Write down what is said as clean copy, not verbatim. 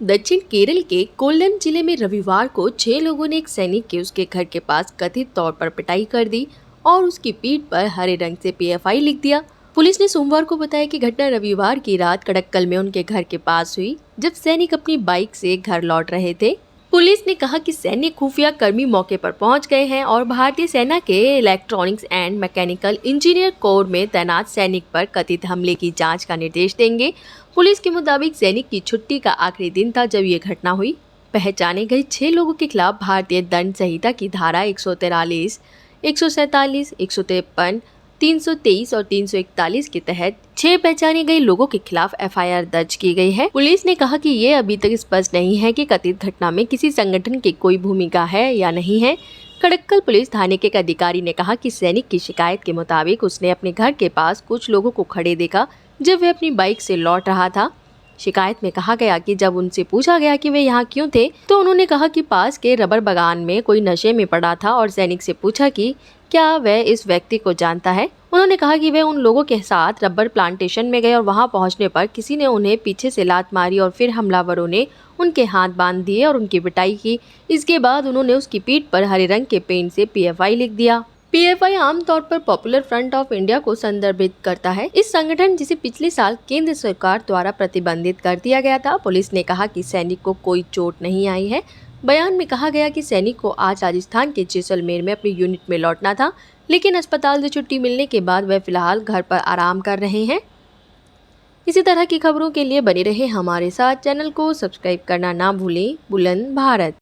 दक्षिण केरल के कोल्लम जिले में रविवार को 6 लोगों ने एक सैनिक के उसके घर के पास कथित तौर पर पिटाई कर दी और उसकी पीठ पर हरे रंग से पीएफआई लिख दिया। पुलिस ने सोमवार को बताया कि घटना रविवार की रात कड़क्कल में उनके घर के पास हुई, जब सैनिक अपनी बाइक से घर लौट रहे थे। पुलिस ने कहा कि सैनिक खुफिया कर्मी मौके पर पहुंच गए हैं और भारतीय सेना के electronics and mechanical engineer core में तैनात सैनिक पर कथित हमले की जांच का निर्देश देंगे। पुलिस के मुताबिक सैनिक की छुट्टी का आखिरी दिन था जब ये घटना हुई। पहचाने गए 6 लोगों के खिलाफ भारतीय दंड संहिता की धारा 143, 147, 153, 323 और 341 के तहत 6 पहचाने गए लोगों के खिलाफ एफआईआर दर्ज की गई है। पुलिस ने कहा कि ये अभी तक स्पष्ट नहीं है कि कथित घटना में किसी संगठन की कोई भूमिका है या नहीं है। कड़क्कल पुलिस थाने के एक अधिकारी ने कहा कि सैनिक की शिकायत के मुताबिक उसने अपने घर के पास कुछ लोगों को खड़े देखा जब वह अपनी बाइक से लौट रहा था। शिकायत में कहा गया कि जब उनसे पूछा गया कि वे यहाँ क्यों थे, तो उन्होंने कहा कि पास के रबर बागान में कोई नशे में पड़ा था और सैनिक से पूछा कि क्या वह इस व्यक्ति को जानता है। उन्होंने कहा कि वे उन लोगों के साथ रबर प्लांटेशन में गए और वहां पहुंचने पर किसी ने उन्हें पीछे से लात मारी और फिर हमलावरों ने उनके हाथ बांध दिए और उनकी पिटाई की। इसके बाद उन्होंने उसकी पीठ पर हरे रंग के पेंट से पीएफआई लिख दिया। पीएफआई आमतौर पर पॉपुलर फ्रंट ऑफ इंडिया को संदर्भित करता है। इस संगठन जिसे पिछले साल केंद्र सरकार द्वारा प्रतिबंधित कर दिया गया था। पुलिस ने कहा कि सैनिक को कोई चोट नहीं आई है। बयान में कहा गया कि सैनिक को आज राजस्थान के जैसलमेर में अपनी यूनिट में लौटना था, लेकिन अस्पताल से छुट्टी मिलने के बाद वह फिलहाल घर पर आराम कर रहे हैं। इसी तरह की खबरों के लिए बने रहे हमारे साथ। चैनल को सब्सक्राइब करना ना भूलें। बुलंद भारत।